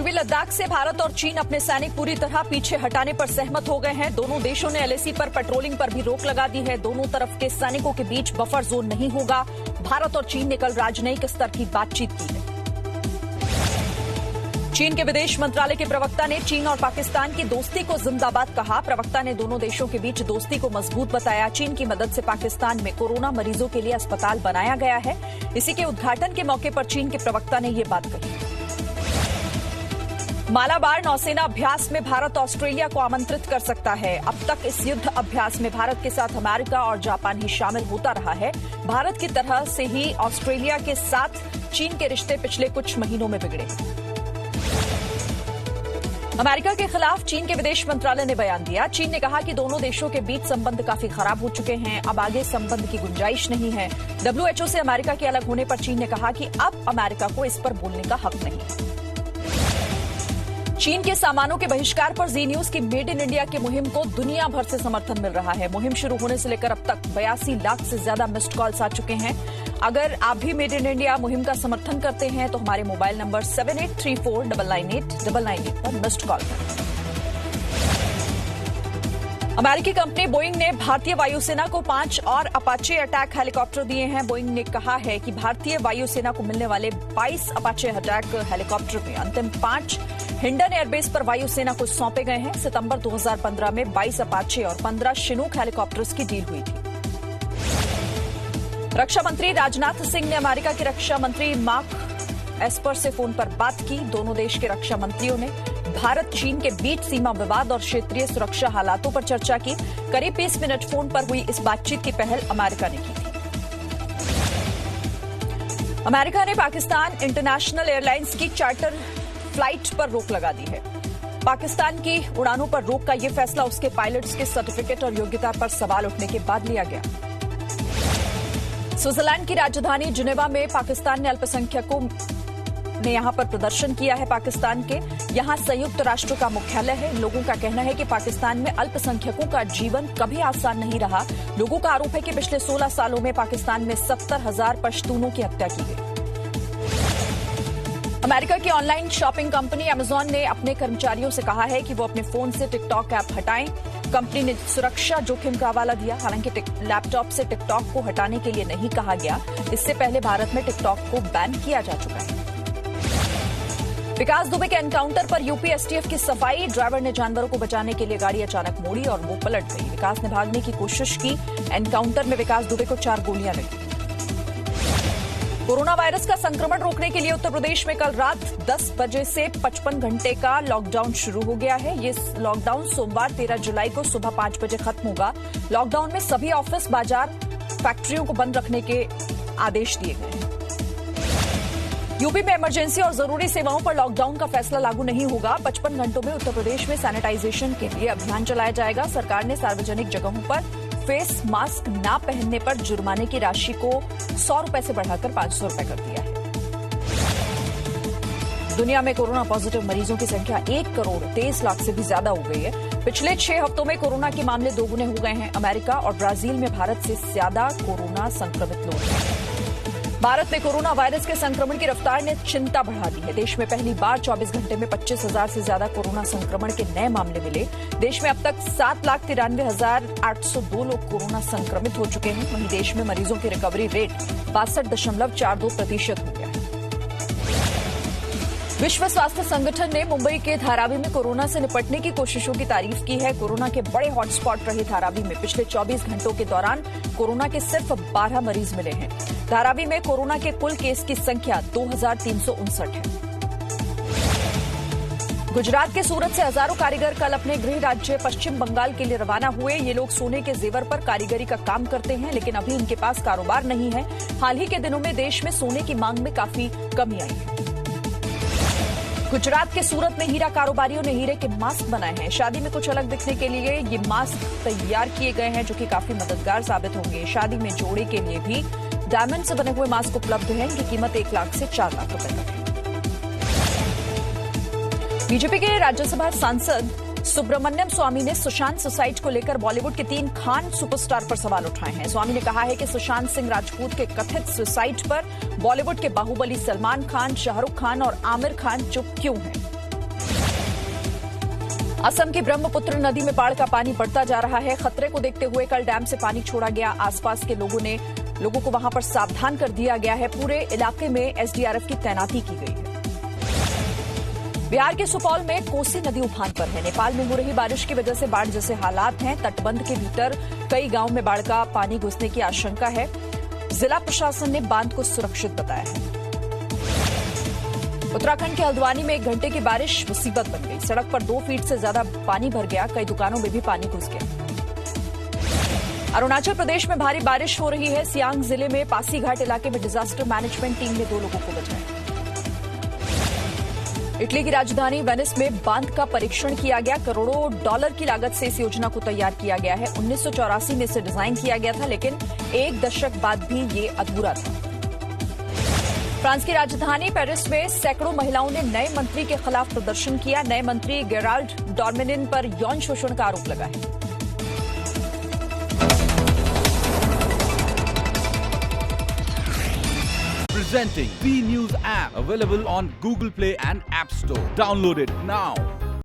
पूर्वी लद्दाख से भारत और चीन अपने सैनिक पूरी तरह पीछे हटाने पर सहमत हो गए हैं। दोनों देशों ने एलएसी पर पेट्रोलिंग पर भी रोक लगा दी है। दोनों तरफ के सैनिकों के बीच बफर जोन नहीं होगा। भारत और चीन ने कल राजनयिक स्तर की बातचीत की है। चीन के विदेश मंत्रालय के प्रवक्ता ने चीन और पाकिस्तान की दोस्ती को जिंदाबाद कहा। प्रवक्ता ने दोनों देशों के बीच दोस्ती को मजबूत बताया। चीन की मदद से पाकिस्तान में कोरोना मरीजों के लिए अस्पताल बनाया गया है। इसी के उद्घाटन के मौके पर चीन के प्रवक्ता ने ये बात कही। मालाबार नौसेना अभ्यास में भारत ऑस्ट्रेलिया को आमंत्रित कर सकता है। अब तक इस युद्ध अभ्यास में भारत के साथ अमेरिका और जापान ही शामिल होता रहा है। भारत की तरह से ही ऑस्ट्रेलिया के साथ चीन के रिश्ते पिछले कुछ महीनों में बिगड़े। अमेरिका के खिलाफ चीन के विदेश मंत्रालय ने बयान दिया। चीन ने कहा कि दोनों देशों के बीच संबंध काफी खराब हो चुके हैं। अब आगे संबंध की गुंजाइश नहीं है। WHO से अमेरिका के अलग होने पर चीन ने कहा कि अब अमेरिका को इस पर बोलने का हक नहीं है। चीन के सामानों के बहिष्कार पर जी न्यूज की मेड इन इंडिया की मुहिम को दुनिया भर से समर्थन मिल रहा है। मुहिम शुरू होने से लेकर अब तक 82 लाख से ज्यादा मिस्ड कॉल्स आ चुके हैं। अगर आप भी मेड इन इंडिया मुहिम का समर्थन करते हैं तो हमारे मोबाइल नंबर 7834998998 पर मिस्ड कॉल करें। अमेरिकी कंपनी बोइंग ने भारतीय वायुसेना को 5 और अपाचे अटैक हेलीकॉप्टर दिए हैं। बोइंग ने कहा है कि भारतीय वायुसेना को मिलने वाले 22 अपाचे अटैक हेलीकॉप्टर में अंतिम 5 हिंडन एयरबेस पर वायुसेना को सौंपे गए हैं। सितंबर 2015 में 22 अपाचे और 15 शिनूक हेलीकॉप्टर्स की डील हुई थी। रक्षा मंत्री राजनाथ सिंह ने अमेरिका के रक्षा मंत्री मार्क एस्पर से फोन पर बात की। दोनों देश के रक्षा मंत्रियों ने भारत चीन के बीच सीमा विवाद और क्षेत्रीय सुरक्षा हालातों पर चर्चा की। करीब 20 मिनट फोन पर हुई इस बातचीत की पहल अमेरिका ने की थी। अमेरिका ने पाकिस्तान इंटरनेशनल एयरलाइंस की चार्टर फ्लाइट पर रोक लगा दी है। पाकिस्तान की उड़ानों पर रोक का यह फैसला उसके पायलट्स के सर्टिफिकेट और योग्यता पर सवाल उठने के बाद लिया गया। स्विट्जरलैंड की राजधानी जिनेवा में पाकिस्तान ने अल्पसंख्यकों ने यहां पर प्रदर्शन किया है। पाकिस्तान के यहां संयुक्त राष्ट्र का मुख्यालय है। लोगों का कहना है कि पाकिस्तान में अल्पसंख्यकों का जीवन कभी आसान नहीं रहा। लोगों का आरोप है कि पिछले 16 सालों में पाकिस्तान में 70,000 पश्तूनों की हत्या की गई। अमेरिका की ऑनलाइन शॉपिंग कंपनी अमेजॉन ने अपने कर्मचारियों से कहा है कि वो अपने फोन से टिकटॉक ऐप हटाएं। कंपनी ने सुरक्षा जोखिम का हवाला दिया। हालांकि लैपटॉप से टिकटॉक को हटाने के लिए नहीं कहा गया। इससे पहले भारत में टिकटॉक को बैन किया जा चुका है। विकास दुबे के एनकाउंटर पर यूपी एसटीएफ की सफाई। ड्राइवर ने जानवरों को बचाने के लिए गाड़ी अचानक मोड़ी और वो पलट गई। विकास ने भागने की कोशिश की। एनकाउंटर में विकास दुबे को 4 गोलियां लगी। कोरोना वायरस का संक्रमण रोकने के लिए उत्तर प्रदेश में कल रात 10 बजे से 55 घंटे का लॉकडाउन शुरू हो गया है। ये लॉकडाउन सोमवार 13 जुलाई को सुबह 5 बजे खत्म होगा। लॉकडाउन में सभी ऑफिस, बाजार, फैक्ट्रियों को बंद रखने के आदेश दिए गए हैं। यूपी में इमरजेंसी और जरूरी सेवाओं पर लॉकडाउन का फैसला लागू नहीं होगा। 55 घंटों में उत्तर प्रदेश में सैनिटाइजेशन के लिए अभियान चलाया जाएगा। सरकार ने सार्वजनिक जगहों पर फेस मास्क न पहनने पर जुर्माने की राशि को 100 रुपए से बढ़ाकर 500 रुपए कर दिया है। दुनिया में कोरोना पॉजिटिव मरीजों की संख्या 1,23,00,000 से भी ज्यादा हो गई है। पिछले 6 हफ्तों में कोरोना के मामले दोगुने हो गए हैं। अमेरिका और ब्राजील में भारत से ज्यादा कोरोना संक्रमित लोग हैं। भारत में कोरोना वायरस के संक्रमण की रफ्तार ने चिंता बढ़ा दी है। देश में पहली बार 24 घंटे में 25,000 से ज्यादा कोरोना संक्रमण के नए मामले मिले। देश में अब तक 7,93,802 लोग कोरोना संक्रमित हो चुके हैं। वहीं देश में मरीजों की रिकवरी रेट 62.42% हो गया है। विश्व स्वास्थ्य संगठन ने मुंबई के धारावी में कोरोना से निपटने की कोशिशों की तारीफ की है। कोरोना के बड़े हॉटस्पॉट रहे धारावी में पिछले 24 घंटों के दौरान कोरोना के सिर्फ 12 मरीज मिले हैं। धारावी में कोरोना के कुल केस की संख्या 2,359 है। गुजरात के सूरत से हजारों कारीगर कल अपने गृह राज्य पश्चिम बंगाल के लिए रवाना हुए। ये लोग सोने के जेवर पर कारीगरी का काम करते हैं, लेकिन अभी इनके पास कारोबार नहीं है। हाल ही के दिनों में देश में सोने की मांग में काफी कमी आई है। गुजरात के सूरत में हीरा कारोबारियों ने हीरे के मास्क बनाए हैं। शादी में कुछ अलग दिखने के लिए ये मास्क तैयार किए गए हैं, जो कि काफी मददगार साबित होंगे। शादी में जोड़े के लिए भी डायमंड से बने हुए मास्क उपलब्ध हैं। इनकी कीमत 1 लाख से 4 लाख रुपए तक है। बीजेपी के राज्यसभा सांसद सुब्रमण्यम स्वामी ने सुशांत सुसाइड को लेकर बॉलीवुड के 3 खान सुपरस्टार पर सवाल उठाए हैं। स्वामी ने कहा है कि सुशांत सिंह राजपूत के कथित सुसाइड पर बॉलीवुड के बाहुबली सलमान खान, शाहरुख खान और आमिर खान चुप क्यों हैं। असम की ब्रह्मपुत्र नदी में बाढ़ का पानी बढ़ता जा रहा है। खतरे को देखते हुए कल डैम से पानी छोड़ा गया। आसपास के लोगों को वहां पर सावधान कर दिया गया है। पूरे इलाके में एसडीआरएफ की तैनाती की गई है। बिहार के सुपौल में कोसी नदी उफान पर है। नेपाल में हो रही बारिश की वजह से बाढ़ जैसे हालात हैं। तटबंध के भीतर कई गांव में बाढ़ का पानी घुसने की आशंका है। जिला प्रशासन ने बांध को सुरक्षित बताया है। उत्तराखंड के हल्द्वानी में 1 घंटे की बारिश मुसीबत बन गई। सड़क पर 2 फीट से ज्यादा पानी भर गया। कई दुकानों में भी पानी घुस गया। अरुणाचल प्रदेश में भारी बारिश हो रही है। सियांग जिले में पासीघाट इलाके में डिजास्टर मैनेजमेंट टीम ने 2 लोगों को बचाया। इटली की राजधानी वेनिस में बांध का परीक्षण किया गया। करोड़ों डॉलर की लागत से इस योजना को तैयार किया गया है। 1984 में इसे डिजाइन किया गया था, लेकिन 1 दशक बाद भी ये अधूरा था। फ्रांस की राजधानी पेरिस में सैकड़ों महिलाओं ने नए मंत्री के खिलाफ प्रदर्शन किया। नए मंत्री गेराल्ड डॉर्मेनिन पर यौन शोषण का आरोप लगा है। Presenting B News app, available on Google Play and App Store. Download it now.